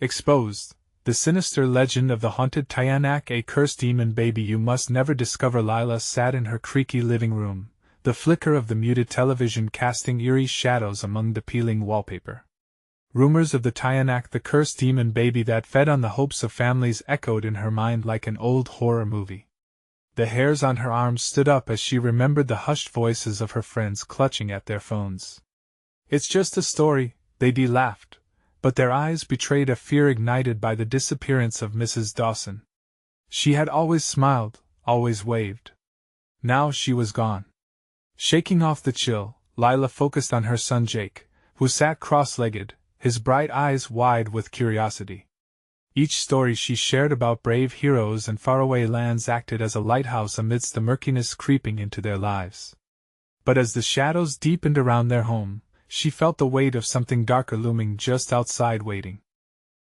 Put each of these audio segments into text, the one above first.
Exposed, the sinister legend of the haunted Tiyanak, a cursed demon baby you must never discover. Lila sat in her creaky living room, the flicker of the muted television casting eerie shadows among the peeling wallpaper. Rumors of the Tiyanak, the cursed demon baby that fed on the hopes of families, echoed in her mind like an old horror movie. The hairs on her arms stood up as she remembered the hushed voices of her friends clutching at their phones. "It's just a story," they laughed, but their eyes betrayed a fear ignited by the disappearance of Mrs. Dawson. She had always smiled, always waved. Now she was gone. Shaking off the chill, Lila focused on her son Jake, who sat cross-legged, his bright eyes wide with curiosity. Each story she shared about brave heroes and faraway lands acted as a lighthouse amidst the murkiness creeping into their lives. But as the shadows deepened around their home, she felt the weight of something darker looming just outside, waiting.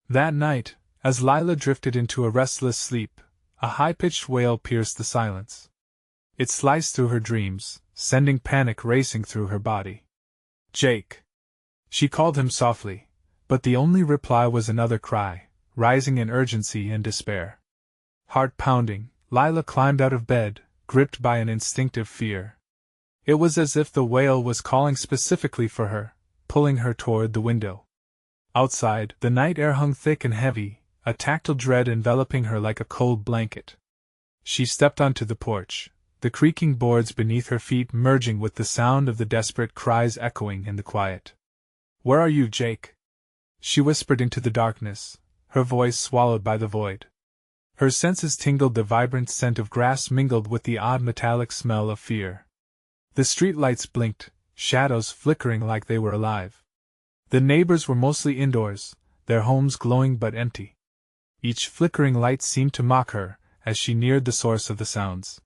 That night, as Lila drifted into a restless sleep, a high-pitched wail pierced the silence. It sliced through her dreams, sending panic racing through her body. "Jake!" She called him softly, but the only reply was another cry, rising in urgency and despair. Heart pounding, Lila climbed out of bed, gripped by an instinctive fear. It was as if the wail was calling specifically for her, pulling her toward the window. Outside, the night air hung thick and heavy, a tactile dread enveloping her like a cold blanket. She stepped onto the porch, the creaking boards beneath her feet merging with the sound of the desperate cries echoing in the quiet. "Where are you, Jake?" she whispered into the darkness, her voice swallowed by the void. Her senses tingled, the vibrant scent of grass mingled with the odd metallic smell of fear. The street lights blinked, shadows flickering like they were alive. The neighbors were mostly indoors, their homes glowing but empty. Each flickering light seemed to mock her, as she neared the source of the sounds.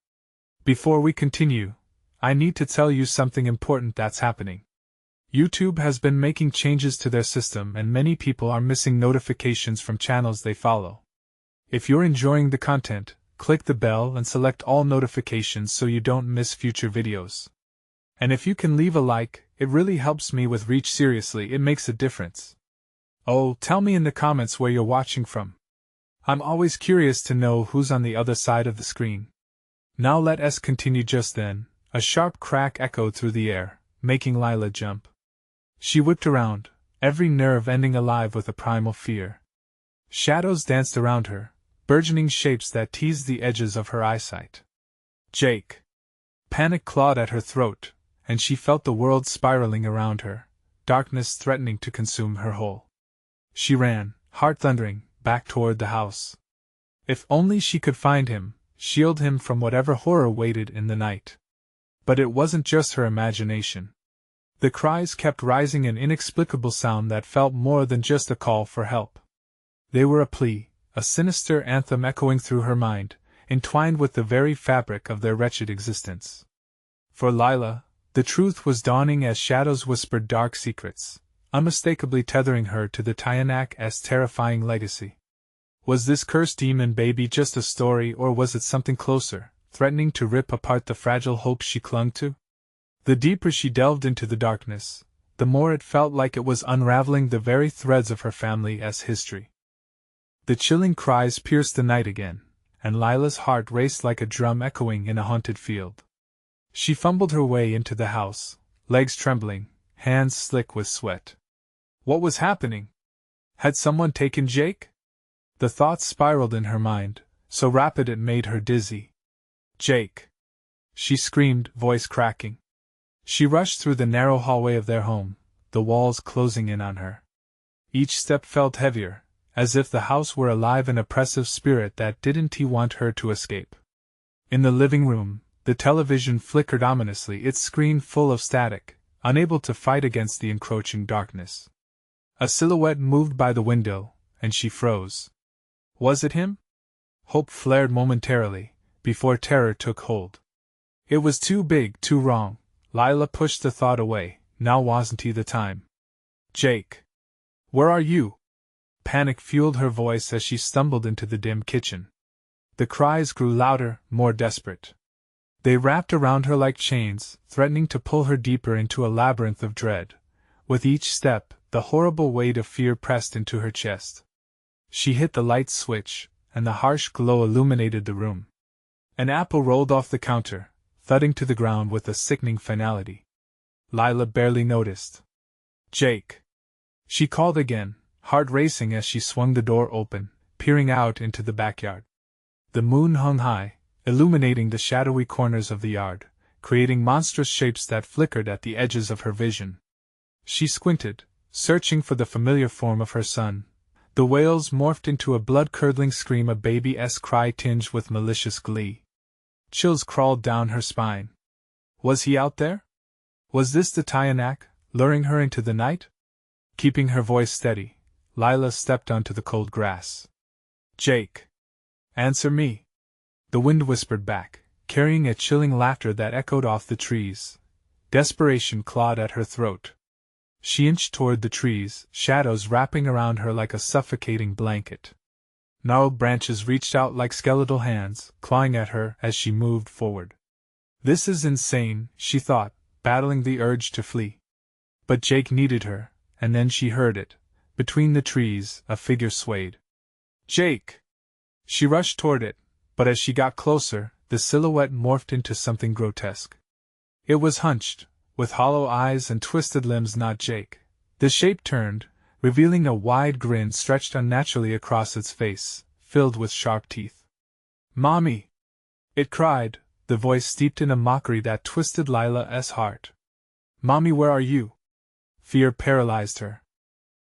"Before we continue, I need to tell you something important that's happening. YouTube has been making changes to their system and many people are missing notifications from channels they follow. If you're enjoying the content, click the bell and select all notifications so you don't miss future videos. And if you can leave a like, it really helps me with reach. Seriously, it makes a difference. Oh, tell me in the comments where you're watching from. I'm always curious to know who's on the other side of the screen." Now let us continue. Just then, a sharp crack echoed through the air, making Lila jump. She whipped around, every nerve ending alive with a primal fear. Shadows danced around her, burgeoning shapes that teased the edges of her eyesight. "Jake!" Panic clawed at her throat, and she felt the world spiraling around her, darkness threatening to consume her whole. She ran, heart thundering, back toward the house. If only she could find him, shield him from whatever horror waited in the night. But it wasn't just her imagination. The cries kept rising, an inexplicable sound that felt more than just a call for help. They were a plea, a sinister anthem echoing through her mind, entwined with the very fabric of their wretched existence. For Lila, the truth was dawning as shadows whispered dark secrets, unmistakably tethering her to the Tiyanak's terrifying legacy. Was this cursed demon baby just a story, or was it something closer, threatening to rip apart the fragile hope she clung to? The deeper she delved into the darkness, the more it felt like it was unraveling the very threads of her family's history. The chilling cries pierced the night again, and Lila's heart raced like a drum echoing in a haunted field. She fumbled her way into the house, legs trembling, hands slick with sweat. What was happening? Had someone taken Jake? The thoughts spiraled in her mind, so rapid it made her dizzy. "Jake!" she screamed, voice cracking. She rushed through the narrow hallway of their home, the walls closing in on her. Each step felt heavier, as if the house were alive, an oppressive spirit that didn't want her to escape. In the living room, the television flickered ominously, its screen full of static, unable to fight against the encroaching darkness. A silhouette moved by the window, and she froze. Was it him? Hope flared momentarily, before terror took hold. It was too big, too wrong. Lila pushed the thought away. Now wasn't the time. "Jake! Where are you?" Panic fueled her voice as she stumbled into the dim kitchen. The cries grew louder, more desperate. They wrapped around her like chains, threatening to pull her deeper into a labyrinth of dread. With each step, the horrible weight of fear pressed into her chest. She hit the light switch, and the harsh glow illuminated the room. An apple rolled off the counter, thudding to the ground with a sickening finality. Lila barely noticed. "Jake!" She called again, heart racing as she swung the door open, peering out into the backyard. The moon hung high, illuminating the shadowy corners of the yard, creating monstrous shapes that flickered at the edges of her vision. She squinted, searching for the familiar form of her son. The wails morphed into a blood-curdling scream, a baby-esque cry tinged with malicious glee. Chills crawled down her spine. Was he out there? Was this the Tiyanak, luring her into the night? Keeping her voice steady, Lila stepped onto the cold grass. "Jake! Answer me!" The wind whispered back, carrying a chilling laughter that echoed off the trees. Desperation clawed at her throat. She inched toward the trees, shadows wrapping around her like a suffocating blanket. Gnarled branches reached out like skeletal hands, clawing at her as she moved forward. This is insane, she thought, battling the urge to flee. But Jake needed her, and then she heard it. Between the trees, a figure swayed. "Jake!" She rushed toward it, but as she got closer, the silhouette morphed into something grotesque. It was hunched, with hollow eyes and twisted limbs, not Jake. The shape turned, revealing a wide grin stretched unnaturally across its face, filled with sharp teeth. "Mommy!" it cried, the voice steeped in a mockery that twisted Lila's heart. "Mommy, where are you?" Fear paralyzed her.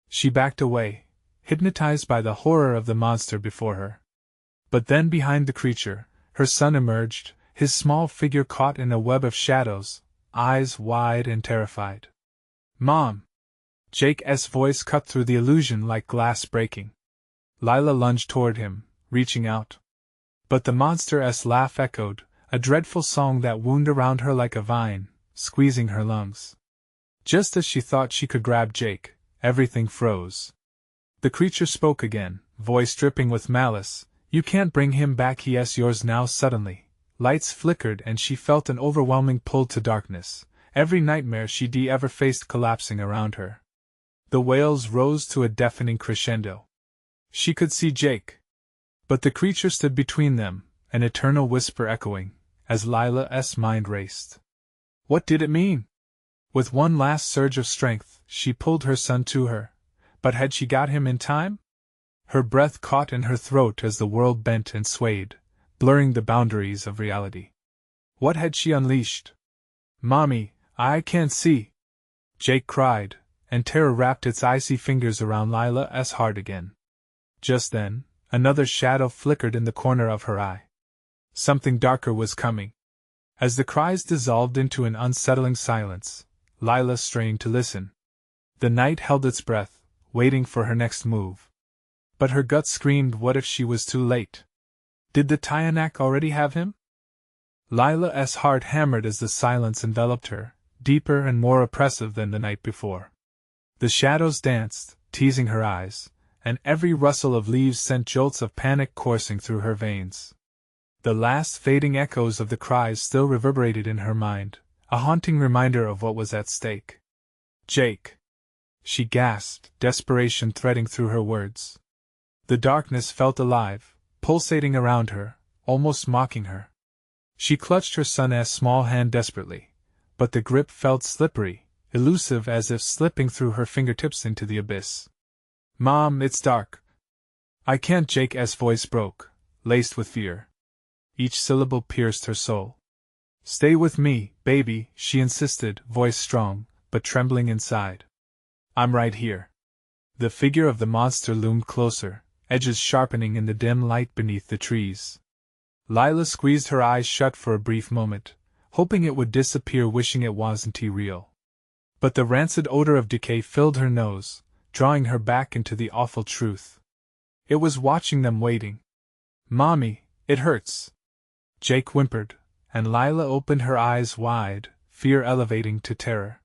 She backed away, hypnotized by the horror of the monster before her. But then behind the creature, her son emerged, his small figure caught in a web of shadows, eyes wide and terrified. "Mom!" Jake's voice cut through the illusion like glass breaking. Lila lunged toward him, reaching out. But the monster's laugh echoed, a dreadful song that wound around her like a vine, squeezing her lungs. Just as she thought she could grab Jake, everything froze. The creature spoke again, voice dripping with malice. "You can't bring him back, he's yours now." Suddenly, lights flickered and she felt an overwhelming pull to darkness, every nightmare she'd ever faced collapsing around her. The wails rose to a deafening crescendo. She could see Jake. But the creature stood between them, an eternal whisper echoing, as Lila's mind raced. What did it mean? With one last surge of strength, she pulled her son to her. But had she got him in time? Her breath caught in her throat as the world bent and swayed, blurring the boundaries of reality. What had she unleashed? "Mommy, I can't see!" Jake cried, and terror wrapped its icy fingers around Lila's heart again. Just then, another shadow flickered in the corner of her eye. Something darker was coming. As the cries dissolved into an unsettling silence, Lila strained to listen. The night held its breath, waiting for her next move. But her gut screamed, what if she was too late? Did the Tiyanak already have him? Lila's heart hammered as the silence enveloped her, deeper and more oppressive than the night before. The shadows danced, teasing her eyes, and every rustle of leaves sent jolts of panic coursing through her veins. The last fading echoes of the cries still reverberated in her mind, a haunting reminder of what was at stake. "Jake!" she gasped, desperation threading through her words. The darkness felt alive, pulsating around her, almost mocking her. She clutched her son's small hand desperately, but the grip felt slippery, elusive, as if slipping through her fingertips into the abyss. "Mom, it's dark. I can't." Jake's voice broke, laced with fear. Each syllable pierced her soul. "Stay with me, baby," she insisted, voice strong, but trembling inside. "I'm right here." The figure of the monster loomed closer, edges sharpening in the dim light beneath the trees. Lila squeezed her eyes shut for a brief moment, hoping it would disappear, wishing it wasn't real. But the rancid odor of decay filled her nose, drawing her back into the awful truth. It was watching them, waiting. "Mommy, it hurts," Jake whimpered, and Lila opened her eyes wide, fear elevating to terror.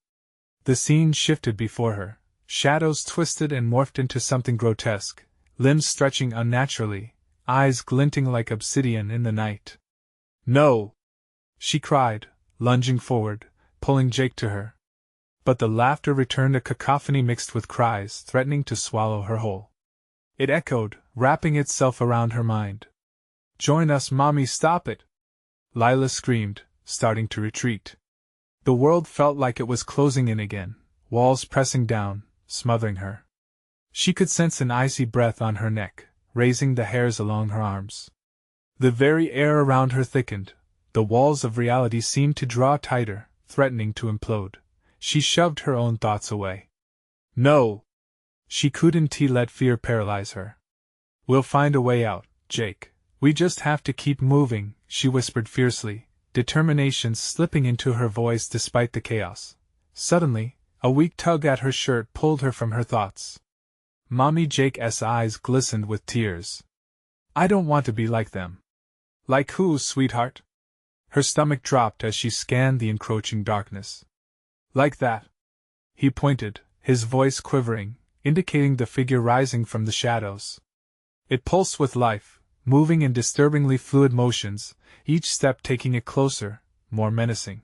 The scene shifted before her, shadows twisted and morphed into something grotesque, limbs stretching unnaturally, eyes glinting like obsidian in the night. "No!" she cried, lunging forward, pulling Jake to her. But the laughter returned, a cacophony mixed with cries threatening to swallow her whole. It echoed, wrapping itself around her mind. Join us, Mommy, stop it! Lila screamed, starting to retreat. The world felt like it was closing in again, walls pressing down, smothering her. She could sense an icy breath on her neck, raising the hairs along her arms. The very air around her thickened. The walls of reality seemed to draw tighter, threatening to implode. She shoved her own thoughts away. No! She couldn't let fear paralyze her. We'll find a way out, Jake. We just have to keep moving, she whispered fiercely, determination slipping into her voice despite the chaos. Suddenly, a weak tug at her shirt pulled her from her thoughts. Mommy Jake's eyes glistened with tears. I don't want to be like them. Like who, sweetheart? Her stomach dropped as she scanned the encroaching darkness. Like that. He pointed, his voice quivering, indicating the figure rising from the shadows. It pulsed with life, moving in disturbingly fluid motions, each step taking it closer, more menacing.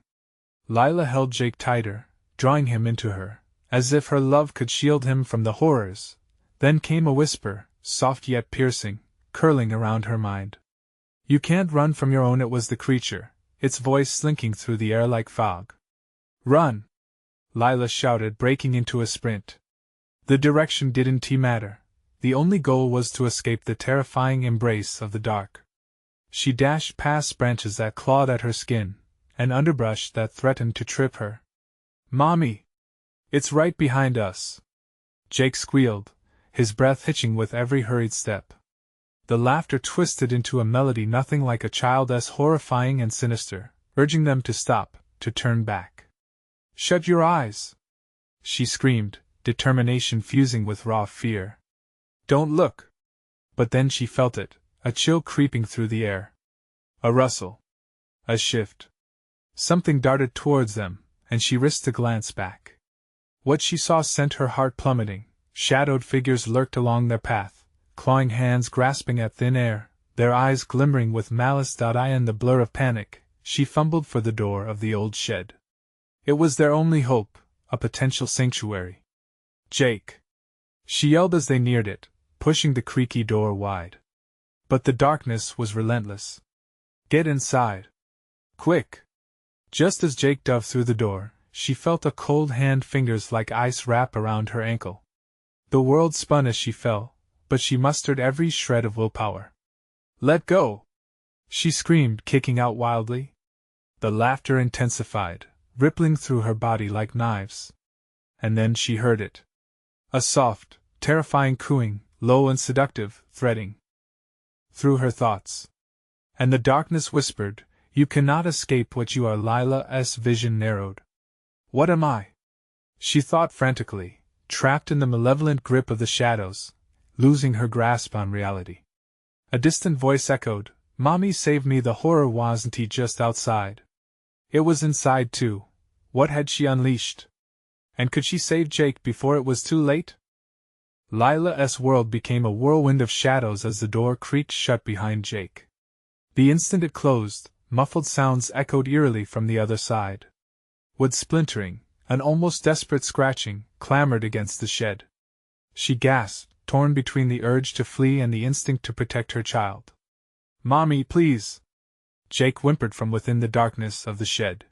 Lila held Jake tighter, drawing him into her, as if her love could shield him from the horrors. Then came a whisper, soft yet piercing, curling around her mind. You can't run from your own. It was the creature, its voice slinking through the air like fog. Run! Lila shouted, breaking into a sprint. The direction didn't matter. The only goal was to escape the terrifying embrace of the dark. She dashed past branches that clawed at her skin, and underbrush that threatened to trip her. Mommy! It's right behind us! Jake squealed, his breath hitching with every hurried step. The laughter twisted into a melody nothing like a child's, horrifying and sinister, urging them to stop, to turn back. Shut your eyes! She screamed, determination fusing with raw fear. Don't look! But then she felt it, a chill creeping through the air. A rustle. A shift. Something darted towards them, and she risked a glance back. What she saw sent her heart plummeting. Shadowed figures lurked along their path, clawing hands grasping at thin air, their eyes glimmering with malice. In the blur of panic, she fumbled for the door of the old shed. It was their only hope, a potential sanctuary. Jake! She yelled as they neared it, pushing the creaky door wide. But the darkness was relentless. Get inside! Quick! Just as Jake dove through the door, she felt a cold hand, fingers like ice, wrap around her ankle. The world spun as she fell, but she mustered every shred of willpower. Let go! She screamed, kicking out wildly. The laughter intensified, rippling through her body like knives. And then she heard it. A soft, terrifying cooing, low and seductive, threading through her thoughts. And the darkness whispered, You cannot escape what you are. Lila's vision narrowed. What am I? She thought frantically, trapped in the malevolent grip of the shadows, losing her grasp on reality. A distant voice echoed, Mommy, save me! The horror wasn't just outside. It was inside too. What had she unleashed? And could she save Jake before it was too late? Lila's world became a whirlwind of shadows as the door creaked shut behind Jake. The instant it closed, muffled sounds echoed eerily from the other side. Wood splintering, an almost desperate scratching, clamored against the shed. She gasped, torn between the urge to flee and the instinct to protect her child. Mommy, please! Jake whimpered from within the darkness of the shed.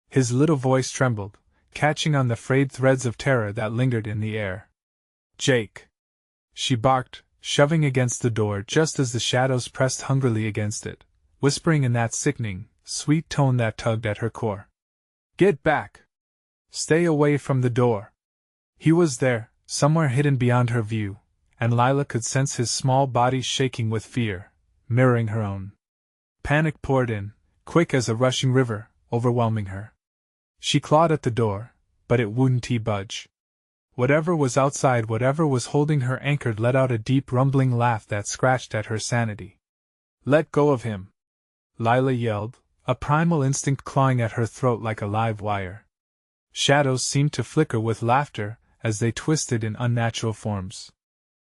His little voice trembled, catching on the frayed threads of terror that lingered in the air. Jake! She barked, shoving against the door just as the shadows pressed hungrily against it, whispering in that sickening, sweet tone that tugged at her core. Get back! Stay away from the door! He was there, somewhere hidden beyond her view, and Lila could sense his small body shaking with fear, mirroring her own. Panic poured in, quick as a rushing river, overwhelming her. She clawed at the door, but it wouldn't budge. Whatever was outside, whatever was holding her anchored, let out a deep rumbling laugh that scratched at her sanity. Let go of him! Lila yelled, a primal instinct clawing at her throat like a live wire. Shadows seemed to flicker with laughter as they twisted in unnatural forms.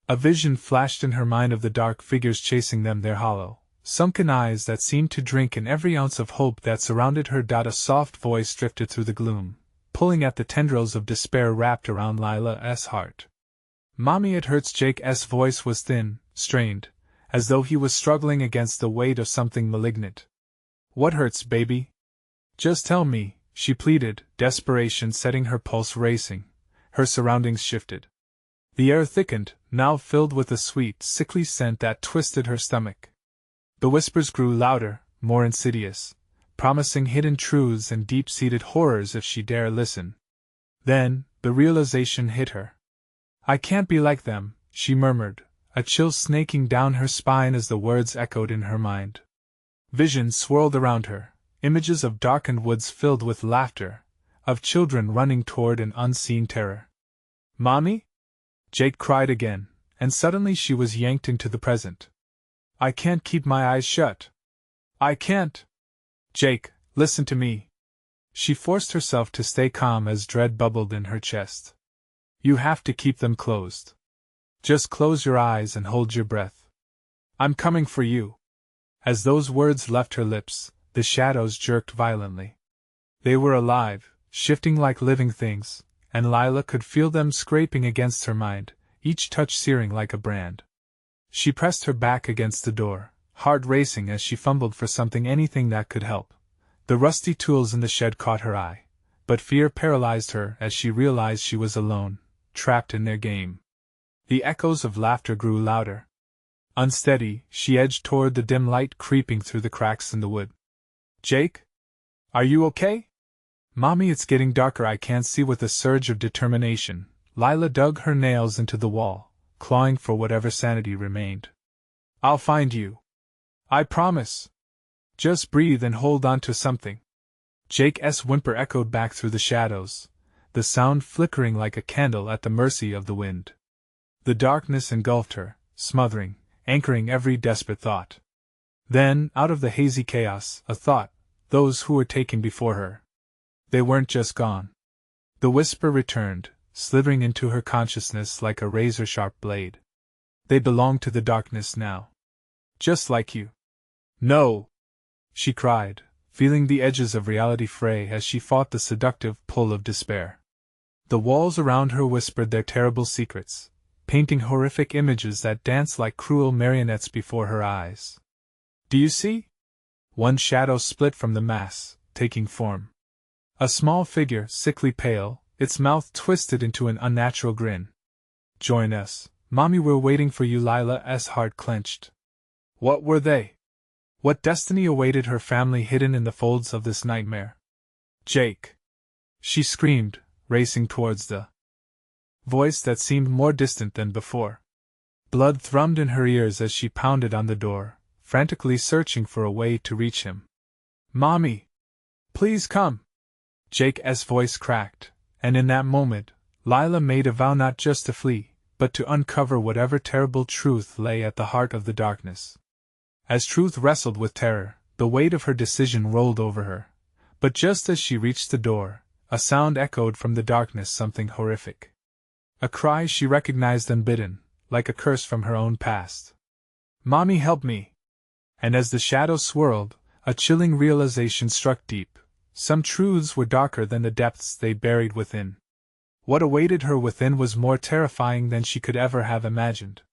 A vision flashed in her mind of the dark figures chasing them, their hollow, sunken eyes that seemed to drink in every ounce of hope that surrounded her. A soft voice drifted through the gloom, pulling at the tendrils of despair wrapped around Lila's heart. Mommy, it hurts! Jake's voice was thin, strained, as though he was struggling against the weight of something malignant. "What hurts, baby? Just tell me," she pleaded, desperation setting her pulse racing. Her surroundings shifted. The air thickened, now filled with a sweet, sickly scent that twisted her stomach. The whispers grew louder, more insidious, promising hidden truths and deep-seated horrors if she dare listen. Then, the realization hit her. "I can't be like them," she murmured, a chill snaking down her spine as the words echoed in her mind. Visions swirled around her, images of darkened woods filled with laughter, of children running toward an unseen terror. "Mommy?" Jake cried again, and suddenly she was yanked into the present. "I can't keep my eyes shut. I can't." "Jake, listen to me." She forced herself to stay calm as dread bubbled in her chest. "You have to keep them closed. Just close your eyes and hold your breath. I'm coming for you." As those words left her lips, the shadows jerked violently. They were alive, shifting like living things, and Lila could feel them scraping against her mind, each touch searing like a brand. She pressed her back against the door, heart racing as she fumbled for anything that could help. The rusty tools in the shed caught her eye, but fear paralyzed her as she realized she was alone, trapped in their game. The echoes of laughter grew louder. Unsteady, she edged toward the dim light creeping through the cracks in the wood. "Jake? Are you okay?" "Mommy, it's getting darker. I can't see." With a surge of determination, Lila dug her nails into the wall, clawing for whatever sanity remained. "I'll find you. I promise. Just breathe and hold on to something." Jake's whimper echoed back through the shadows, the sound flickering like a candle at the mercy of the wind. The darkness engulfed her, smothering, anchoring every desperate thought. Then, out of the hazy chaos, a thought: those who were taken before her. They weren't just gone. The whisper returned, slithering into her consciousness like a razor-sharp blade. They belonged to the darkness now. Just like you. "No!" she cried, feeling the edges of reality fray as she fought the seductive pull of despair. The walls around her whispered their terrible secrets, painting horrific images that danced like cruel marionettes before her eyes. "Do you see?" One shadow split from the mass, taking form. A small figure, sickly pale, its mouth twisted into an unnatural grin. "Join us, Mommy, we're waiting for you." Lila's heart clenched. What were they? What destiny awaited her family hidden in the folds of this nightmare? "Jake!" she screamed, racing towards the voice that seemed more distant than before. Blood thrummed in her ears as she pounded on the door, frantically searching for a way to reach him. "Mommy! Please come!" Jake's voice cracked, and in that moment, Lila made a vow not just to flee, but to uncover whatever terrible truth lay at the heart of the darkness. As truth wrestled with terror, the weight of her decision rolled over her. But just as she reached the door, a sound echoed from the darkness, something horrific. A cry she recognized unbidden, like a curse from her own past. "Mommy, help me!" And as the shadow swirled, a chilling realization struck deep. Some truths were darker than the depths they buried within. What awaited her within was more terrifying than she could ever have imagined.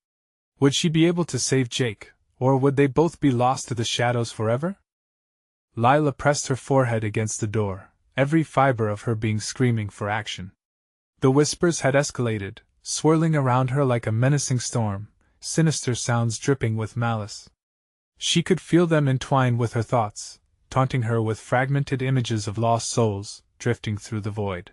Would she be able to save Jake, or would they both be lost to the shadows forever? Lila pressed her forehead against the door, every fiber of her being screaming for action. The whispers had escalated, swirling around her like a menacing storm, sinister sounds dripping with malice. She could feel them entwine with her thoughts, taunting her with fragmented images of lost souls, drifting through the void.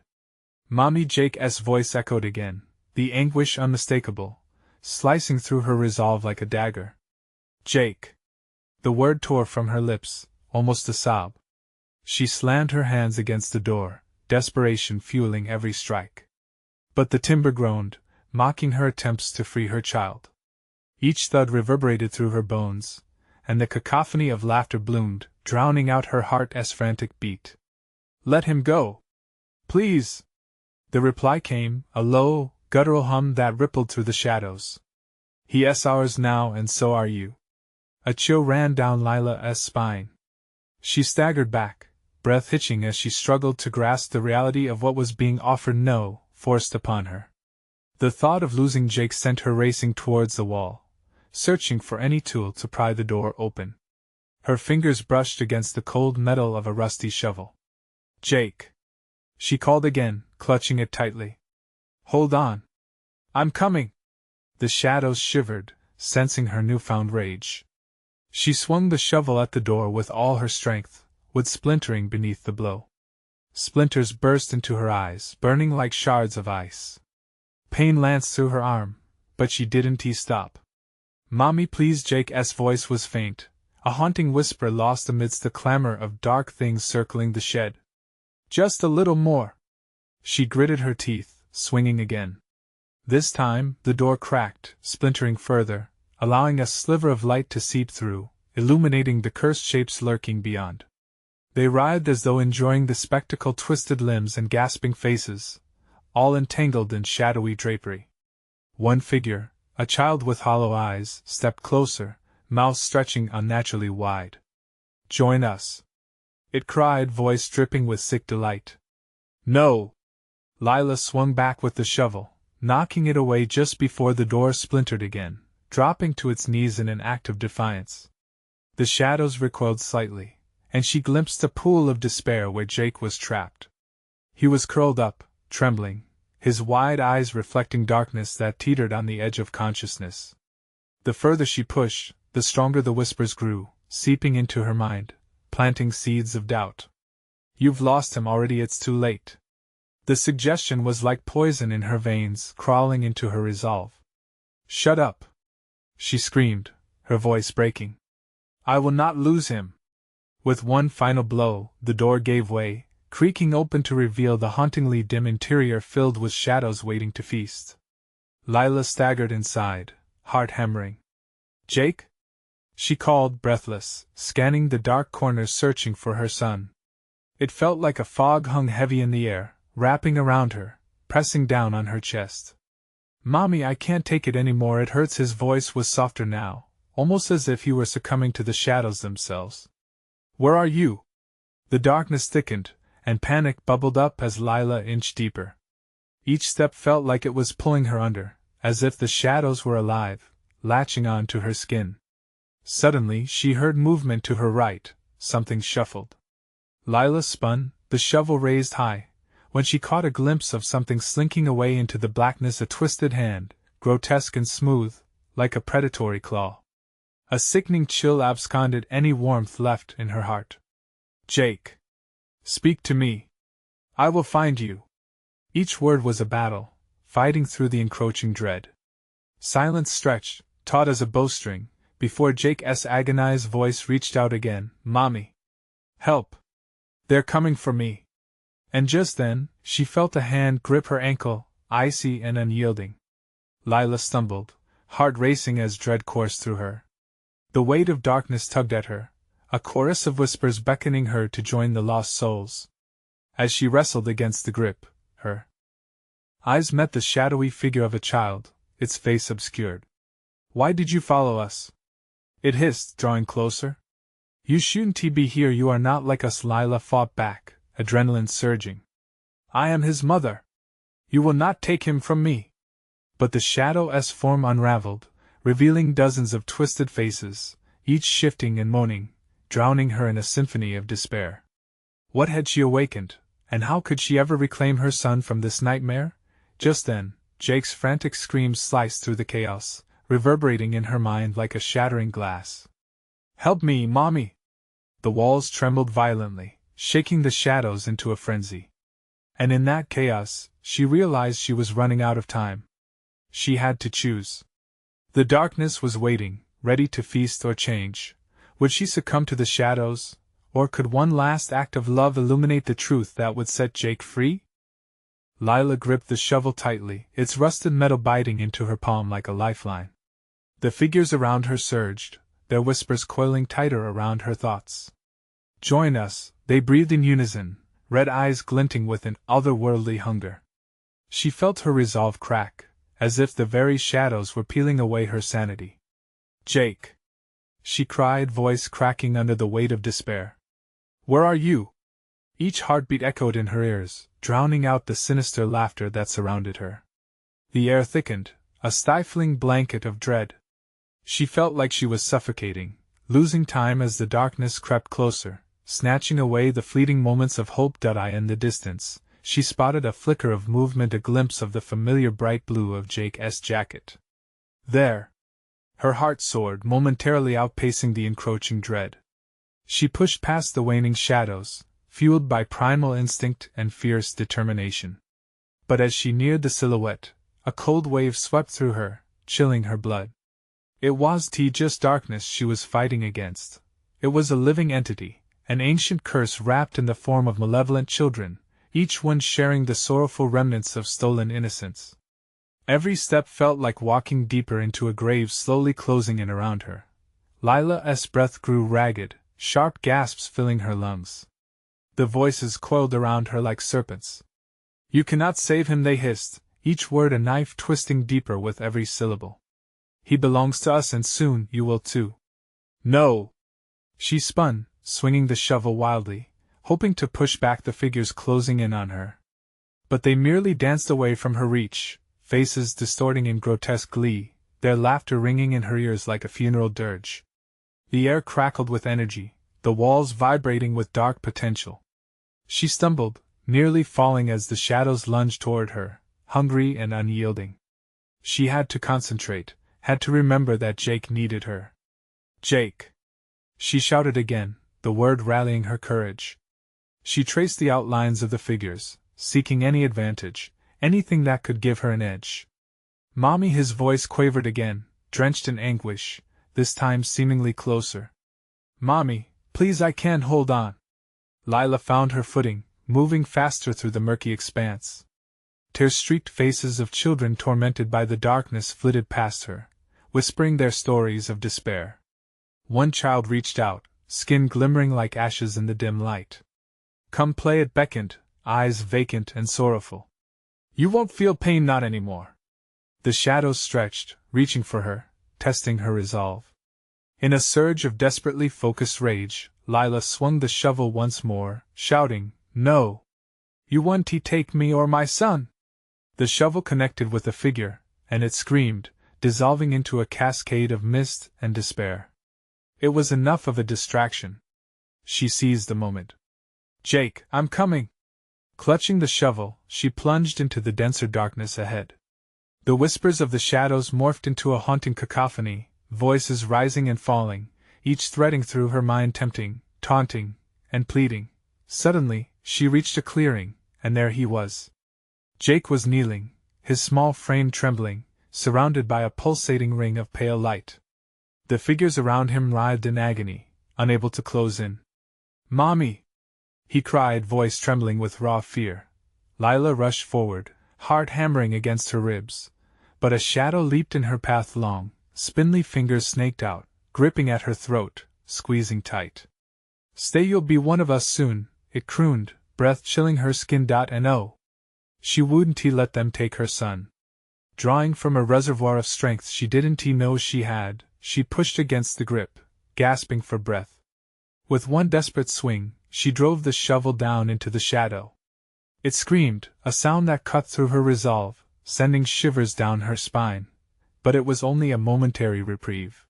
"Mommy!" Jake's voice echoed again, the anguish unmistakable, slicing through her resolve like a dagger. "Jake!" The word tore from her lips, almost a sob. She slammed her hands against the door, desperation fueling every strike. But the timber groaned, mocking her attempts to free her child. Each thud reverberated through her bones, and the cacophony of laughter bloomed, drowning out her heart's frantic beat. "Let him go! Please!" The reply came, a low, guttural hum that rippled through the shadows. "He's ours now, and so are you." A chill ran down Lila's spine. She staggered back, breath hitching as she struggled to grasp the reality of what was being offered, no, forced upon her. The thought of losing Jake sent her racing towards the wall, searching for any tool to pry the door open. Her fingers brushed against the cold metal of a rusty shovel. "Jake!" she called again, clutching it tightly. "Hold on. I'm coming!" The shadows shivered, sensing her newfound rage. She swung the shovel at the door with all her strength, wood splintering beneath the blow. Splinters burst into her eyes, burning like shards of ice. Pain lanced through her arm, but she didn't stop. "Mommy, please!" Jake's voice was faint, a haunting whisper lost amidst the clamor of dark things circling the shed. "Just a little more!" She gritted her teeth, swinging again. This time, the door cracked, splintering further, allowing a sliver of light to seep through, illuminating the cursed shapes lurking beyond. They writhed as though enjoying the spectacle, twisted limbs and gasping faces, all entangled in shadowy drapery. One figure, a child with hollow eyes, stepped closer, mouth stretching unnaturally wide. "Join us!" it cried, voice dripping with sick delight. "No!" Lila swung back with the shovel, knocking it away just before the door splintered again, dropping to its knees in an act of defiance. The shadows recoiled slightly, and she glimpsed a pool of despair where Jake was trapped. He was curled up, trembling, his wide eyes reflecting darkness that teetered on the edge of consciousness. The further she pushed, the stronger the whispers grew, seeping into her mind, planting seeds of doubt. "You've lost him already, it's too late." The suggestion was like poison in her veins, crawling into her resolve. "Shut up!" she screamed, her voice breaking. "I will not lose him!" With one final blow, the door gave way, creaking open to reveal the hauntingly dim interior filled with shadows waiting to feast. Lila staggered inside, heart hammering. "Jake?" she called, breathless, scanning the dark corners searching for her son. It felt like a fog hung heavy in the air, wrapping around her, pressing down on her chest. "Mommy, I can't take it anymore, it hurts." His voice was softer now, almost as if he were succumbing to the shadows themselves. "Where are you?" The darkness thickened, and panic bubbled up as Lila inched deeper. Each step felt like it was pulling her under, as if the shadows were alive, latching on to her skin. Suddenly she heard movement to her right, something shuffled. Lila spun, the shovel raised high, when she caught a glimpse of something slinking away into the blackness, a twisted hand, grotesque and smooth, like a predatory claw. A sickening chill absconded any warmth left in her heart. "Jake! Speak to me! I will find you!" Each word was a battle, fighting through the encroaching dread. Silence stretched, taut as a bowstring, before Jake's agonized voice reached out again. "Mommy! Help! They're coming for me!" And just then, she felt a hand grip her ankle, icy and unyielding. Lila stumbled, heart racing as dread coursed through her. The weight of darkness tugged at her, a chorus of whispers beckoning her to join the lost souls. As she wrestled against the grip, her eyes met the shadowy figure of a child, its face obscured. "Why did you follow us?" it hissed, drawing closer. "You shouldn't be here, you are not like us." Lila fought back, adrenaline surging. "I am his mother. You will not take him from me." But the shadow's form unraveled, revealing dozens of twisted faces, each shifting and moaning, drowning her in a symphony of despair. What had she awakened, and how could she ever reclaim her son from this nightmare? Just then, Jake's frantic screams sliced through the chaos, reverberating in her mind like a shattering glass. "Help me, Mommy!" The walls trembled violently, shaking the shadows into a frenzy. And in that chaos, she realized she was running out of time. She had to choose. The darkness was waiting, ready to feast or change. Would she succumb to the shadows, or could one last act of love illuminate the truth that would set Jake free? Lila gripped the shovel tightly, its rusted metal biting into her palm like a lifeline. The figures around her surged, their whispers coiling tighter around her thoughts. "Join us," they breathed in unison, red eyes glinting with an otherworldly hunger. She felt her resolve crack, as if the very shadows were peeling away her sanity. "Jake!" she cried, voice cracking under the weight of despair. "Where are you?" Each heartbeat echoed in her ears, drowning out the sinister laughter that surrounded her. The air thickened, a stifling blanket of dread. She felt like she was suffocating, losing time as the darkness crept closer, snatching away the fleeting moments of hope. In the distance, she spotted a flicker of movement, a glimpse of the familiar bright blue of Jake's jacket. There! Her heart soared, momentarily outpacing the encroaching dread. She pushed past the waning shadows, fueled by primal instinct and fierce determination. But as she neared the silhouette, a cold wave swept through her, chilling her blood. It was just darkness she was fighting against. It was a living entity, an ancient curse wrapped in the form of malevolent children, each one sharing the sorrowful remnants of stolen innocence. Every step felt like walking deeper into a grave slowly closing in around her. Lila's breath grew ragged, sharp gasps filling her lungs. The voices coiled around her like serpents. "You cannot save him," they hissed, each word a knife twisting deeper with every syllable. "He belongs to us and soon you will too." "No!" She spun, swinging the shovel wildly, hoping to push back the figures closing in on her. But they merely danced away from her reach, faces distorting in grotesque glee, their laughter ringing in her ears like a funeral dirge. The air crackled with energy, the walls vibrating with dark potential. She stumbled, nearly falling as the shadows lunged toward her, hungry and unyielding. She had to concentrate, had to remember that Jake needed her. "Jake!" She shouted again, the word rallying her courage. She traced the outlines of the figures, seeking any advantage, anything that could give her an edge. "Mommy!" His voice quavered again, drenched in anguish, this time seemingly closer. "Mommy, please, I can't hold on." Lila found her footing, moving faster through the murky expanse. Tear-streaked faces of children tormented by the darkness flitted past her, whispering their stories of despair. One child reached out, skin glimmering like ashes in the dim light. "Come play," it beckoned, eyes vacant and sorrowful. "You won't feel pain, not anymore." The shadows stretched, reaching for her, testing her resolve. In a surge of desperately focused rage, Lila swung the shovel once more, shouting, "No! You won't take me or my son!" The shovel connected with the figure, and it screamed, dissolving into a cascade of mist and despair. It was enough of a distraction. She seized the moment. "Jake, I'm coming!" Clutching the shovel, she plunged into the denser darkness ahead. The whispers of the shadows morphed into a haunting cacophony, voices rising and falling, each threading through her mind, tempting, taunting, and pleading. Suddenly, she reached a clearing, and there he was. Jake was kneeling, his small frame trembling, surrounded by a pulsating ring of pale light. The figures around him writhed in agony, unable to close in. "Mommy!" he cried, voice trembling with raw fear. Lila rushed forward, heart hammering against her ribs. But a shadow leaped in her path, long, spindly fingers snaked out, gripping at her throat, squeezing tight. "Stay, you'll be one of us soon," it crooned, breath chilling her skin. And oh, she wouldn't let them take her son. Drawing from a reservoir of strength she didn't know she had, she pushed against the grip, gasping for breath. With one desperate swing, she drove the shovel down into the shadow. It screamed, a sound that cut through her resolve, sending shivers down her spine. But it was only a momentary reprieve.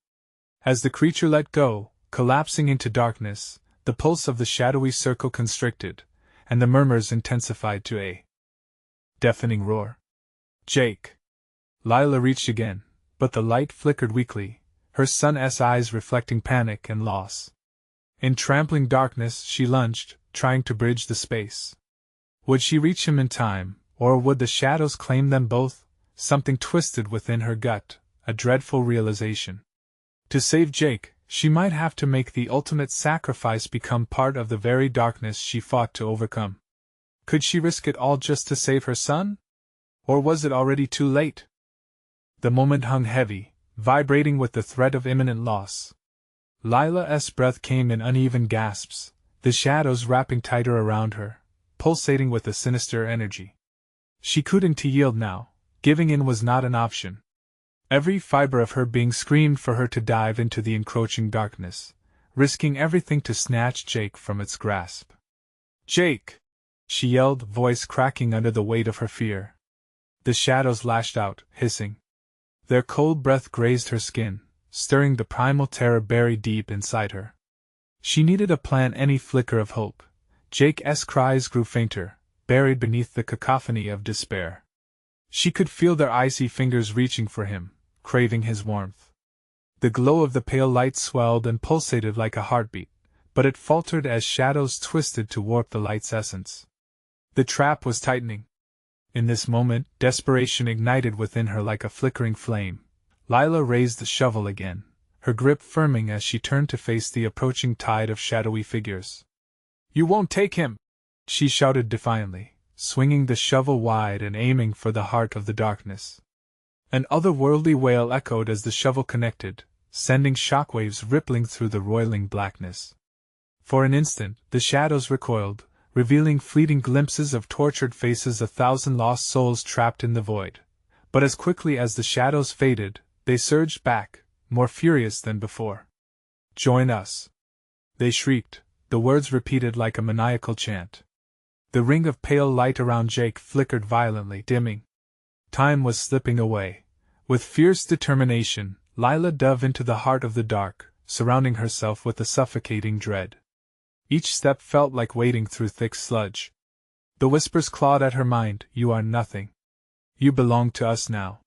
As the creature let go, collapsing into darkness, the pulse of the shadowy circle constricted, and the murmurs intensified to a deafening roar. "Jake!" Lila reached again, but the light flickered weakly, her son's eyes reflecting panic and loss. In trampling darkness she lunged, trying to bridge the space. Would she reach him in time, or would the shadows claim them both? Something twisted within her gut, a dreadful realization. To save Jake, she might have to make the ultimate sacrifice, become part of the very darkness she fought to overcome. Could she risk it all just to save her son? Or was it already too late? The moment hung heavy, vibrating with the threat of imminent loss. Lila's breath came in uneven gasps, the shadows wrapping tighter around her, pulsating with a sinister energy. She couldn't yield now, giving in was not an option. Every fiber of her being screamed for her to dive into the encroaching darkness, risking everything to snatch Jake from its grasp. "Jake!" she yelled, voice cracking under the weight of her fear. The shadows lashed out, hissing. Their cold breath grazed her skin, stirring the primal terror buried deep inside her. She needed a plan. Any flicker of hope. Jake's cries grew fainter, buried beneath the cacophony of despair. She could feel their icy fingers reaching for him, craving his warmth. The glow of the pale light swelled and pulsated like a heartbeat, but it faltered as shadows twisted to warp the light's essence. The trap was tightening. In this moment, desperation ignited within her like a flickering flame. Lila raised the shovel again, her grip firming as she turned to face the approaching tide of shadowy figures. "You won't take him!" she shouted defiantly, swinging the shovel wide and aiming for the heart of the darkness. An otherworldly wail echoed as the shovel connected, sending shockwaves rippling through the roiling blackness. For an instant, the shadows recoiled, revealing fleeting glimpses of tortured faces, 1,000 lost souls trapped in the void. But as quickly as the shadows faded, they surged back, more furious than before. "Join us!" they shrieked, the words repeated like a maniacal chant. The ring of pale light around Jake flickered violently, dimming. Time was slipping away. With fierce determination, Lila dove into the heart of the dark, surrounding herself with a suffocating dread. Each step felt like wading through thick sludge. The whispers clawed at her mind. "You are nothing. You belong to us now."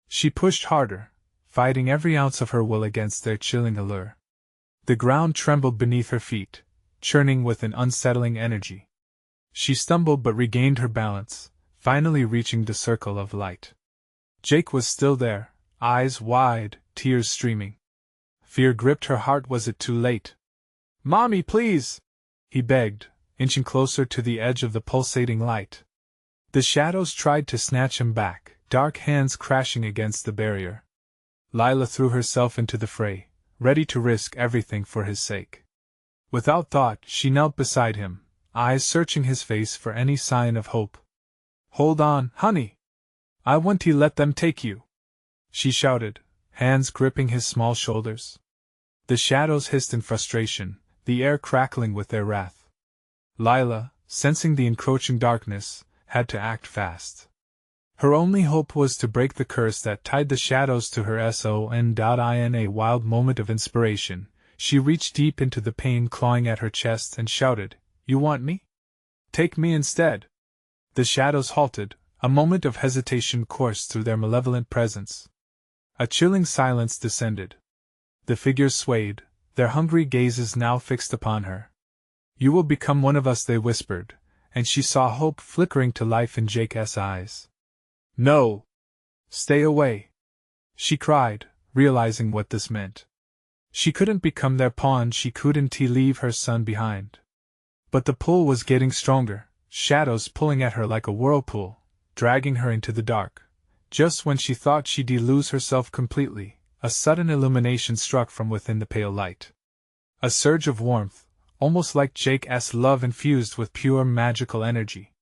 She pushed harder, fighting every ounce of her will against their chilling allure. The ground trembled beneath her feet, churning with an unsettling energy. She stumbled but regained her balance, finally reaching the circle of light. Jake was still there, eyes wide, tears streaming. Fear gripped her heart. Was it too late? "Mommy, please!" he begged, inching closer to the edge of the pulsating light. The shadows tried to snatch him back, dark hands crashing against the barrier. Lila threw herself into the fray, ready to risk everything for his sake. Without thought, she knelt beside him, eyes searching his face for any sign of hope. "Hold on, honey! I won't let them take you!" she shouted, hands gripping his small shoulders. The shadows hissed in frustration, the air crackling with their wrath. Lila, sensing the encroaching darkness, had to act fast. Her only hope was to break the curse that tied the shadows to her. In a wild moment of inspiration, she reached deep into the pain clawing at her chest and shouted, "You want me? Take me instead!" The shadows halted, a moment of hesitation coursed through their malevolent presence. A chilling silence descended. The figures swayed, their hungry gazes now fixed upon her. "You will become one of us," they whispered, and she saw hope flickering to life in Jake's eyes. "No! Stay away!" she cried, realizing what this meant. She couldn't become their pawn, she couldn't leave her son behind. But the pull was getting stronger, shadows pulling at her like a whirlpool, dragging her into the dark. Just when she thought she'd lose herself completely, a sudden illumination struck from within the pale light. A surge of warmth, almost like Jake's love infused with pure magical energy.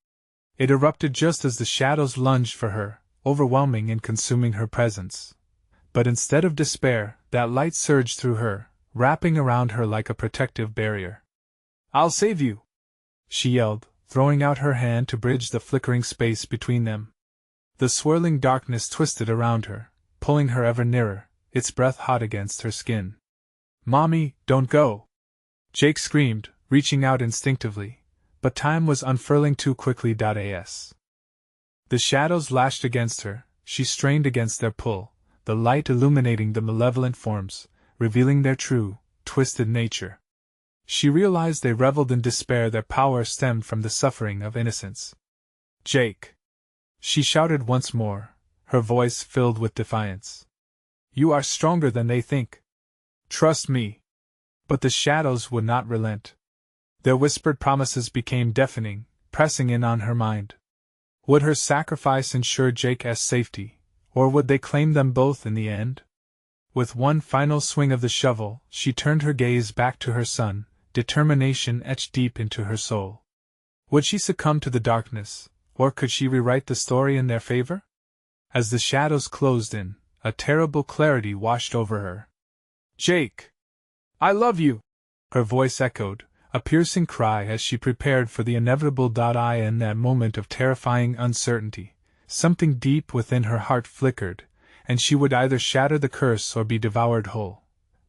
It erupted just as the shadows lunged for her, overwhelming and consuming her presence. But instead of despair, that light surged through her, wrapping around her like a protective barrier. "I'll save you!" she yelled, throwing out her hand to bridge the flickering space between them. The swirling darkness twisted around her, pulling her ever nearer, its breath hot against her skin. "Mommy, don't go!" Jake screamed, reaching out instinctively, but time was unfurling too quickly. The shadows lashed against her, she strained against their pull, the light illuminating the malevolent forms, revealing their true, twisted nature. She realized they reveled in despair, their power stemmed from the suffering of innocence. "Jake!" she shouted once more, her voice filled with defiance. "You are stronger than they think. Trust me." But the shadows would not relent. Their whispered promises became deafening, pressing in on her mind. Would her sacrifice ensure Jake's safety, or would they claim them both in the end? With one final swing of the shovel, she turned her gaze back to her son, determination etched deep into her soul. Would she succumb to the darkness, or could she rewrite the story in their favor? As the shadows closed in, a terrible clarity washed over her. "Jake! I love you!" her voice echoed, a piercing cry as she prepared for the inevitable. In that moment of terrifying uncertainty, something deep within her heart flickered, and she would either shatter the curse or be devoured whole.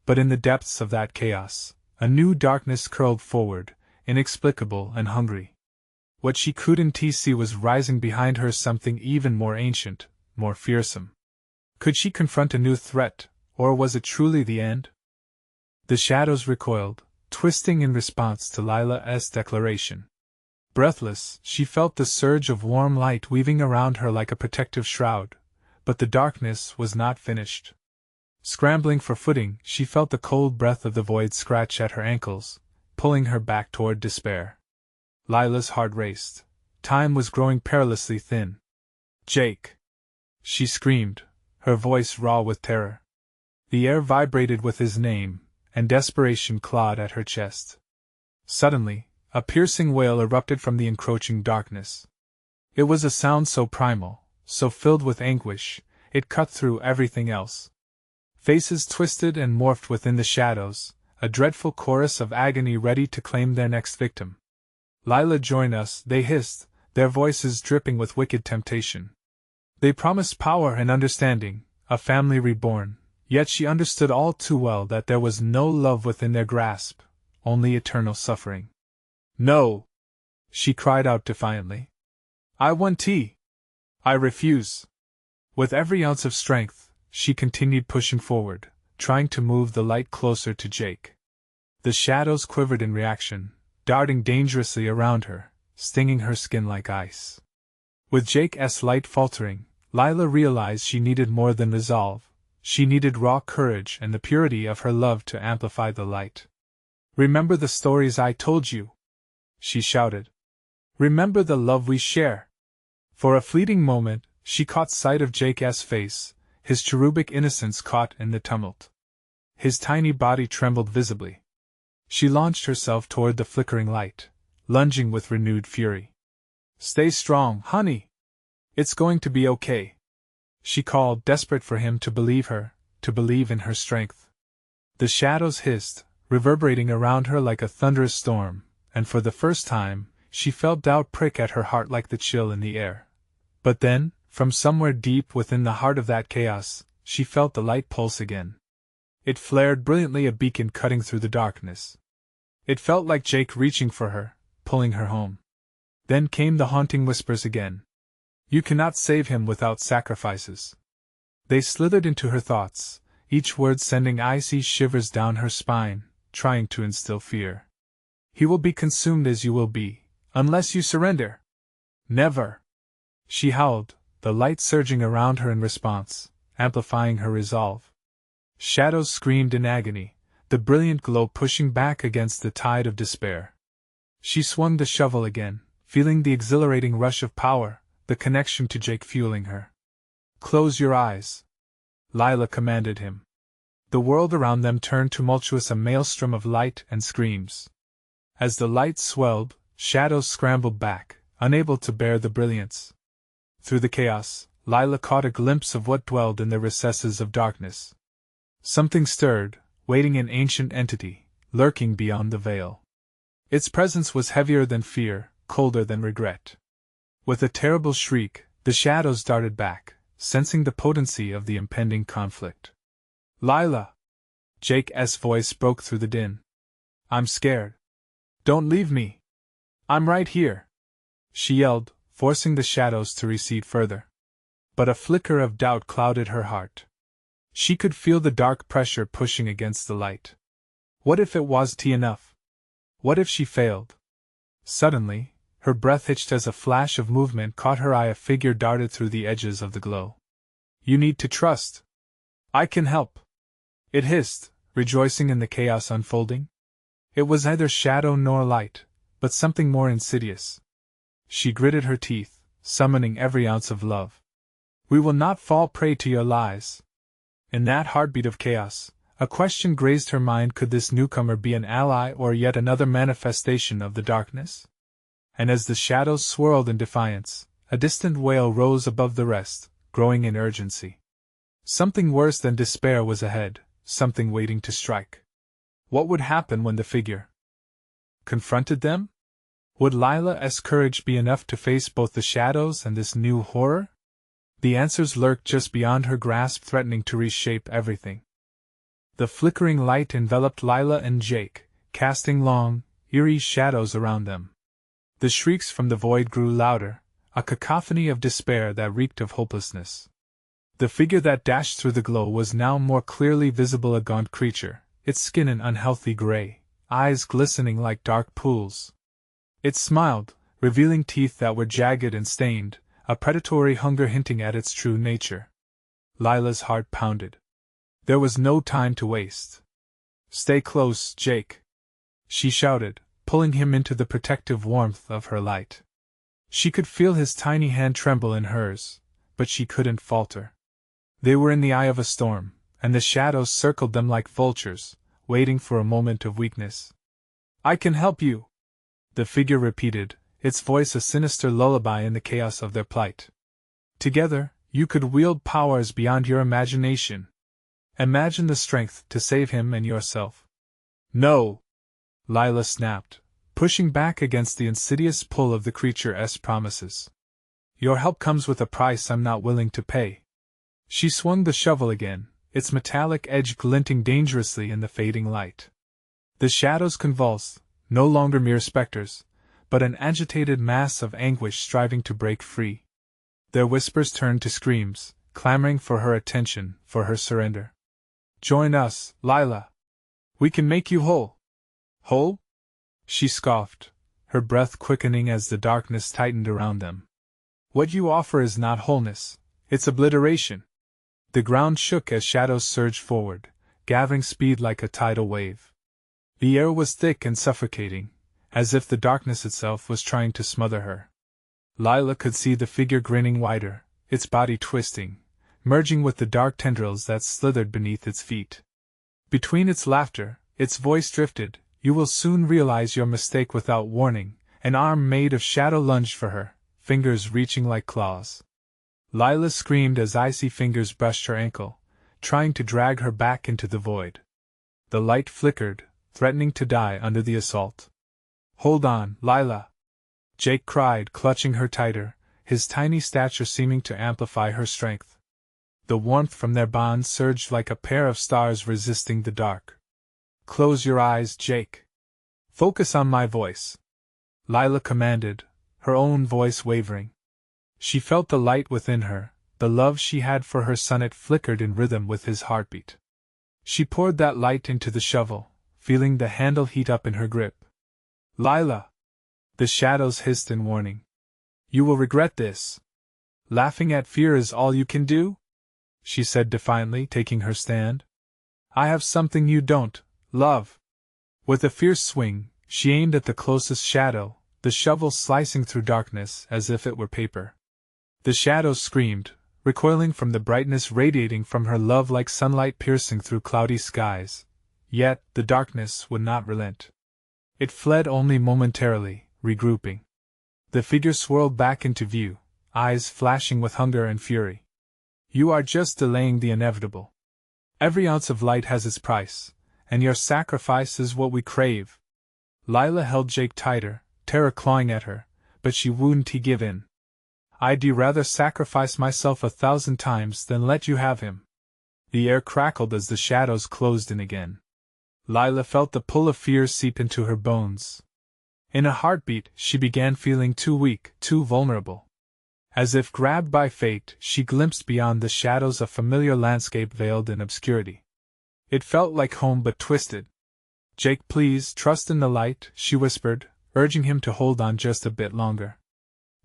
But in the depths of that chaos, a new darkness curled forward, inexplicable and hungry. What she couldn't see was rising behind her something even more ancient, more fearsome. Could she confront a new threat, or was it truly the end? The shadows recoiled, twisting in response to Lila's declaration. Breathless, she felt the surge of warm light weaving around her like a protective shroud, but the darkness was not finished. Scrambling for footing, she felt the cold breath of the void scratch at her ankles, pulling her back toward despair. Lila's heart raced. Time was growing perilously thin. "Jake!" she screamed, her voice raw with terror. The air vibrated with his name, and desperation clawed at her chest. Suddenly, a piercing wail erupted from the encroaching darkness. It was a sound so primal, so filled with anguish, it cut through everything else. Faces twisted and morphed within the shadows, a dreadful chorus of agony ready to claim their next victim. "Lila, join us," they hissed, their voices dripping with wicked temptation. They promised power and understanding, a family reborn, yet she understood all too well that there was no love within their grasp, only eternal suffering. "No!" she cried out defiantly. "I want tea! I refuse!" With every ounce of strength, she continued pushing forward, trying to move the light closer to Jake. The shadows quivered in reaction, darting dangerously around her, stinging her skin like ice. With Jake's light faltering, Lila realized she needed more than resolve. She needed raw courage and the purity of her love to amplify the light. "Remember the stories I told you!" she shouted. "Remember the love we share!" For a fleeting moment, she caught sight of Jake's face, his cherubic innocence caught in the tumult. His tiny body trembled visibly. She launched herself toward the flickering light, lunging with renewed fury. "Stay strong, honey! It's going to be okay," she called, desperate for him to believe her, to believe in her strength. The shadows hissed, reverberating around her like a thunderous storm, and for the first time, she felt doubt prick at her heart like the chill in the air. But then, from somewhere deep within the heart of that chaos, she felt the light pulse again. It flared brilliantly, a beacon cutting through the darkness. It felt like Jake reaching for her, pulling her home. Then came the haunting whispers again. "You cannot save him without sacrifices." They slithered into her thoughts, each word sending icy shivers down her spine, trying to instill fear. "He will be consumed as you will be, unless you surrender." "Never!" she howled, the light surging around her in response, amplifying her resolve. Shadows screamed in agony, the brilliant glow pushing back against the tide of despair. She swung the shovel again, feeling the exhilarating rush of power, the connection to Jake fueling her. "Close your eyes," Lila commanded him. The world around them turned tumultuous, a maelstrom of light and screams. As the light swelled, shadows scrambled back, unable to bear the brilliance. Through the chaos, Lila caught a glimpse of what dwelled in the recesses of darkness. Something stirred, waiting, an ancient entity, lurking beyond the veil. Its presence was heavier than fear, colder than regret. With a terrible shriek, the shadows darted back, sensing the potency of the impending conflict. "Lila!" Jake's voice broke through the din. "I'm scared. Don't leave me. I'm right here," she yelled, forcing the shadows to recede further. But a flicker of doubt clouded her heart. She could feel the dark pressure pushing against the light. What if it wasn't enough? What if she failed? Suddenly, her breath hitched as a flash of movement caught her eye. A figure darted through the edges of the glow. "You need to trust. I can help," it hissed, rejoicing in the chaos unfolding. It was neither shadow nor light, but something more insidious. She gritted her teeth, summoning every ounce of love. "We will not fall prey to your lies." In that heartbeat of chaos, a question grazed her mind: could this newcomer be an ally or yet another manifestation of the darkness? And as the shadows swirled in defiance, a distant wail rose above the rest, growing in urgency. Something worse than despair was ahead, something waiting to strike. What would happen when the figure confronted them? Would Lila's courage be enough to face both the shadows and this new horror? The answers lurked just beyond her grasp, threatening to reshape everything. The flickering light enveloped Lila and Jake, casting long, eerie shadows around them. The shrieks from the void grew louder, a cacophony of despair that reeked of hopelessness. The figure that dashed through the glow was now more clearly visible, a gaunt creature, its skin an unhealthy gray, eyes glistening like dark pools. It smiled, revealing teeth that were jagged and stained, a predatory hunger hinting at its true nature. Lila's heart pounded. There was no time to waste. "Stay close, Jake," she shouted, pulling him into the protective warmth of her light. She could feel his tiny hand tremble in hers, but she couldn't falter. They were in the eye of a storm, and the shadows circled them like vultures, waiting for a moment of weakness. "I can help you," the figure repeated, its voice a sinister lullaby in the chaos of their plight. "Together, you could wield powers beyond your imagination. Imagine the strength to save him and yourself." "No!" Lila snapped, pushing back against the insidious pull of the creature's promises. "Your help comes with a price I'm not willing to pay." She swung the shovel again, its metallic edge glinting dangerously in the fading light. The shadows convulsed, no longer mere specters, but an agitated mass of anguish striving to break free. Their whispers turned to screams, clamoring for her attention, for her surrender. "Join us, Lila. We can make you whole." "Whole?" she scoffed, her breath quickening as the darkness tightened around them. "What you offer is not wholeness, it's obliteration." The ground shook as shadows surged forward, gathering speed like a tidal wave. The air was thick and suffocating, as if the darkness itself was trying to smother her. Lila could see the figure grinning wider, its body twisting, merging with the dark tendrils that slithered beneath its feet. Between its laughter, its voice drifted, "You will soon realize your mistake." Without warning, an arm made of shadow lunged for her, fingers reaching like claws. Lila screamed as icy fingers brushed her ankle, trying to drag her back into the void. The light flickered, threatening to die under the assault. "Hold on, Lila!" Jake cried, clutching her tighter, his tiny stature seeming to amplify her strength. The warmth from their bond surged like a pair of stars resisting the dark. "Close your eyes, Jake. Focus on my voice," Lila commanded, her own voice wavering. She felt the light within her, the love she had for her son. It flickered in rhythm with his heartbeat. She poured that light into the shovel, feeling the handle heat up in her grip. "Lila!" the shadows hissed in warning. "You will regret this. Laughing at fear is all you can do?" she said defiantly, taking her stand. "I have something you don't, love." With a fierce swing, she aimed at the closest shadow, the shovel slicing through darkness as if it were paper. The shadows screamed, recoiling from the brightness radiating from her love like sunlight piercing through cloudy skies. Yet, the darkness would not relent. It fled only momentarily, regrouping. The figure swirled back into view, eyes flashing with hunger and fury. "You are just delaying the inevitable. Every ounce of light has its price, and your sacrifice is what we crave." Lila held Jake tighter, terror clawing at her, but she wouldn't give in. "I'd rather sacrifice myself 1,000 times than let you have him." The air crackled as the shadows closed in again. Lila felt the pull of fear seep into her bones. In a heartbeat, she began feeling too weak, too vulnerable. As if grabbed by fate, she glimpsed beyond the shadows a familiar landscape veiled in obscurity. It felt like home but twisted. "Jake, please, trust in the light," she whispered, urging him to hold on just a bit longer.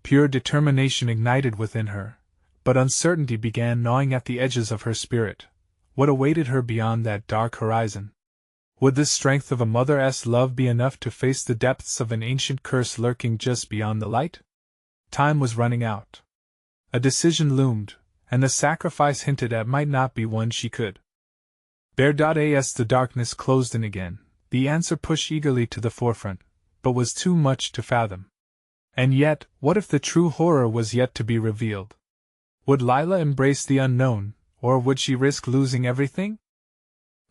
Pure determination ignited within her, but uncertainty began gnawing at the edges of her spirit. What awaited her beyond that dark horizon? Would the strength of a mother's love be enough to face the depths of an ancient curse lurking just beyond the light? Time was running out. A decision loomed, and the sacrifice hinted at might not be one she could bear. As the darkness closed in again, the answer pushed eagerly to the forefront, but was too much to fathom. And yet, what if the true horror was yet to be revealed? Would Lila embrace the unknown, or would she risk losing everything?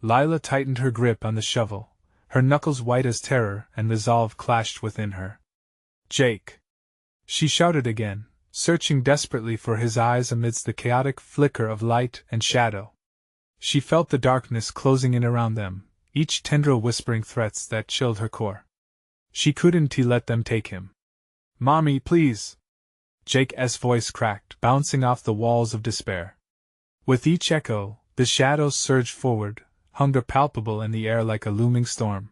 Lila tightened her grip on the shovel, her knuckles white as terror and resolve clashed within her. "Jake!" she shouted again, searching desperately for his eyes amidst the chaotic flicker of light and shadow. She felt the darkness closing in around them, each tendril whispering threats that chilled her core. She couldn't let them take him. "Mommy, please!" Jake's voice cracked, bouncing off the walls of despair. With each echo, the shadows surged forward, hunger palpable in the air like a looming storm.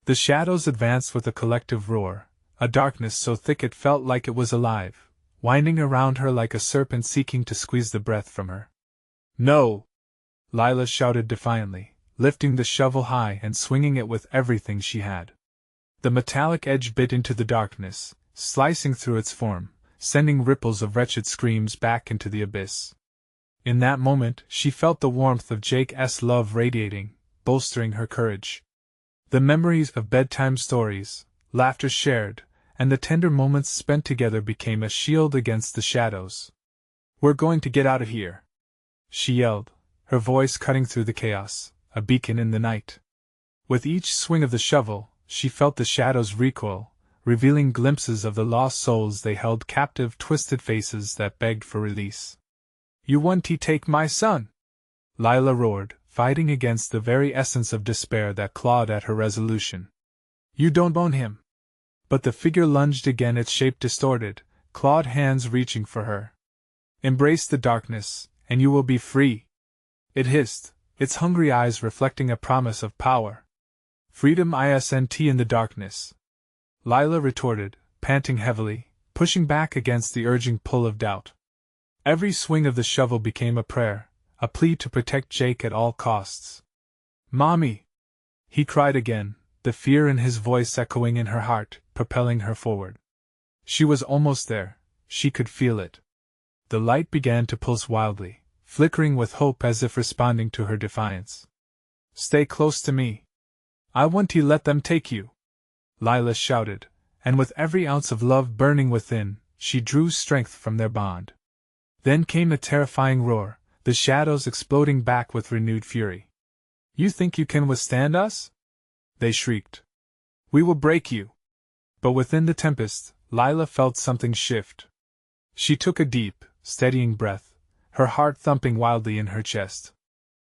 The shadows advanced with a collective roar, a darkness so thick it felt like it was alive, winding around her like a serpent seeking to squeeze the breath from her. "No!" Lila shouted defiantly, lifting the shovel high and swinging it with everything she had. The metallic edge bit into the darkness, slicing through its form, sending ripples of wretched screams back into the abyss. In that moment, she felt the warmth of Jake's love radiating, bolstering her courage. The memories of bedtime stories, laughter shared, and the tender moments spent together became a shield against the shadows. "We're going to get out of here!" she yelled, her voice cutting through the chaos, a beacon in the night. With each swing of the shovel, she felt the shadows recoil, revealing glimpses of the lost souls they held captive, twisted faces that begged for release. "You won't take my son!" Lila roared, fighting against the very essence of despair that clawed at her resolution. "You don't own him!" But the figure lunged again, its shape distorted, clawed hands reaching for her. "Embrace the darkness, and you will be free!" It hissed, its hungry eyes reflecting a promise of power. "Freedom isn't in the darkness," Lila retorted, panting heavily, pushing back against the urging pull of doubt. Every swing of the shovel became a prayer, a plea to protect Jake at all costs. "Mommy!" he cried again, the fear in his voice echoing in her heart, propelling her forward. She was almost there, she could feel it. The light began to pulse wildly, flickering with hope as if responding to her defiance. "Stay close to me. I won't let them take you!" Lila shouted, and with every ounce of love burning within, she drew strength from their bond. Then came a terrifying roar, the shadows exploding back with renewed fury. "You think you can withstand us?" they shrieked. "We will break you!" But within the tempest, Lila felt something shift. She took a deep, steadying breath, her heart thumping wildly in her chest.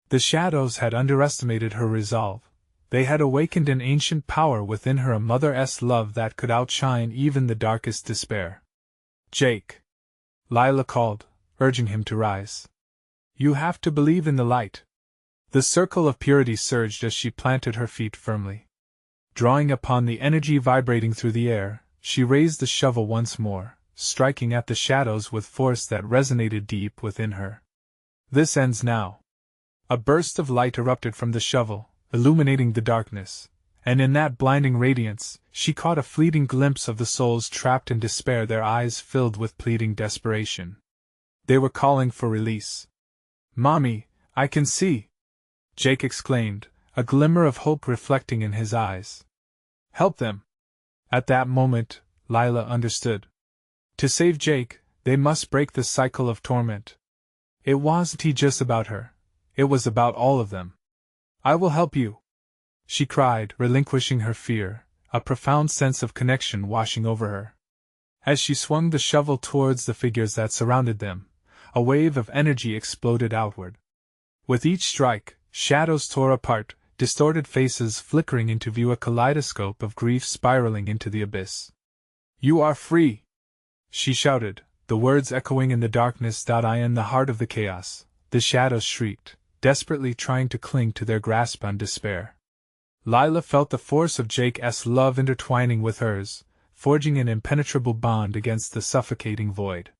The shadows had underestimated her resolve. They had awakened an ancient power within her, a mother's love that could outshine even the darkest despair. "Jake!" Lila called, urging him to rise. "You have to believe in the light." The circle of purity surged as she planted her feet firmly. Drawing upon the energy vibrating through the air, she raised the shovel once more, striking at the shadows with force that resonated deep within her. "This ends now." A burst of light erupted from the shovel, illuminating the darkness, and in that blinding radiance, she caught a fleeting glimpse of the souls trapped in despair, their eyes filled with pleading desperation. They were calling for release. "Mommy, I can see!" Jake exclaimed, a glimmer of hope reflecting in his eyes. "Help them!" At that moment, Lila understood. To save Jake, they must break the cycle of torment. It wasn't just about her, it was about all of them. "I will help you!" she cried, relinquishing her fear, a profound sense of connection washing over her. As she swung the shovel towards the figures that surrounded them, a wave of energy exploded outward. With each strike, shadows tore apart, distorted faces flickering into view, a kaleidoscope of grief spiraling into the abyss. "You are free!" she shouted, the words echoing in the darkness. In the heart of the chaos, the shadows shrieked, desperately trying to cling to their grasp on despair. Lila felt the force of Jake's love intertwining with hers, forging an impenetrable bond against the suffocating void.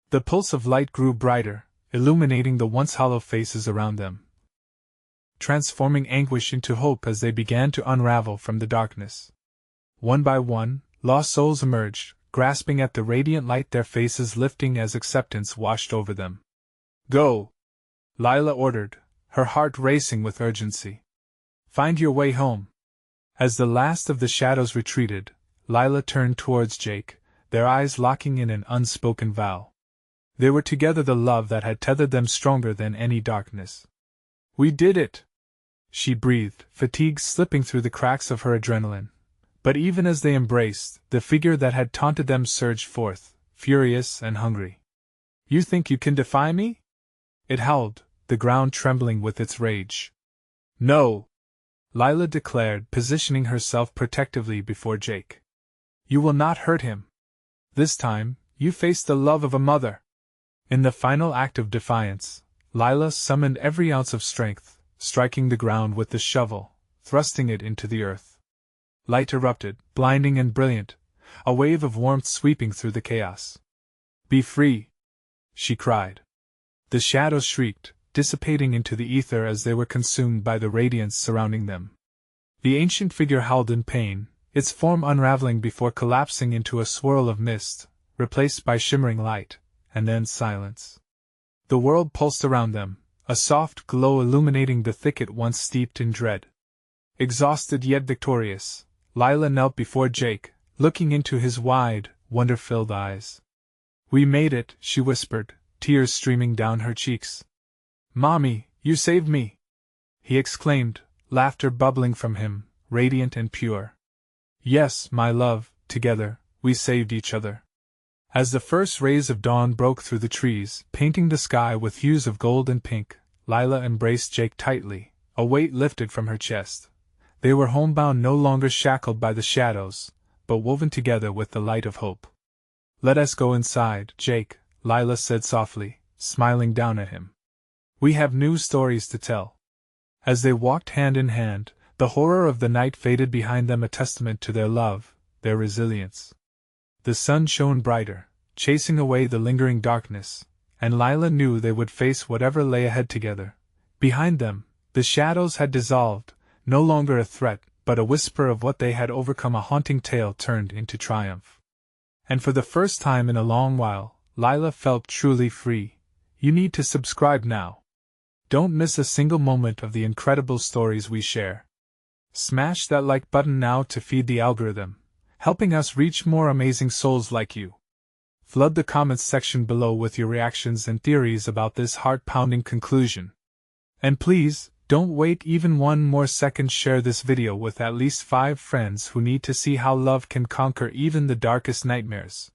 The pulse of light grew brighter, illuminating the once hollow faces around them, transforming anguish into hope as they began to unravel from the darkness. One by one, lost souls emerged, grasping at the radiant light, their faces lifting as acceptance washed over them. "Go!" Lila ordered, her heart racing with urgency. "Find your way home." As the last of the shadows retreated, Lila turned towards Jake, their eyes locking in an unspoken vow. They were together, the love that had tethered them stronger than any darkness. "We did it!" she breathed, fatigue slipping through the cracks of her adrenaline. But even as they embraced, the figure that had taunted them surged forth, furious and hungry. You think you can defy me? It howled, the ground trembling with its rage. No! Lila declared, positioning herself protectively before Jake. You will not hurt him. This time, you face the love of a mother. In the final act of defiance, Lila summoned every ounce of strength, striking the ground with the shovel, thrusting it into the earth. Light erupted, blinding and brilliant, a wave of warmth sweeping through the chaos. Be free! She cried. The shadows shrieked, dissipating into the ether as they were consumed by the radiance surrounding them. The ancient figure howled in pain, its form unraveling before collapsing into a swirl of mist, replaced by shimmering light, and then silence. The world pulsed around them, a soft glow illuminating the thicket once steeped in dread. Exhausted yet victorious, Lila knelt before Jake, looking into his wide, wonder-filled eyes. We made it, she whispered, tears streaming down her cheeks. Mommy, you saved me! He exclaimed, laughter bubbling from him, radiant and pure. Yes, my love, together, we saved each other. As the first rays of dawn broke through the trees, painting the sky with hues of gold and pink, Lila embraced Jake tightly, a weight lifted from her chest. They were homebound, no longer shackled by the shadows, but woven together with the light of hope. Let us go inside, Jake, Lila said softly, smiling down at him. We have new stories to tell. As they walked hand in hand, the horror of the night faded behind them, a testament to their love, their resilience. The sun shone brighter, chasing away the lingering darkness, and Lila knew they would face whatever lay ahead together. Behind them, the shadows had dissolved, no longer a threat, but a whisper of what they had overcome, a haunting tale turned into triumph. And for the first time in a long while, Lila felt truly free. You need to subscribe now. Don't miss a single moment of the incredible stories we share. Smash that like button now to feed the algorithm, helping us reach more amazing souls like you. Flood the comments section below with your reactions and theories about this heart-pounding conclusion. And please, don't wait even one more second. Share this video with at least 5 friends who need to see how love can conquer even the darkest nightmares.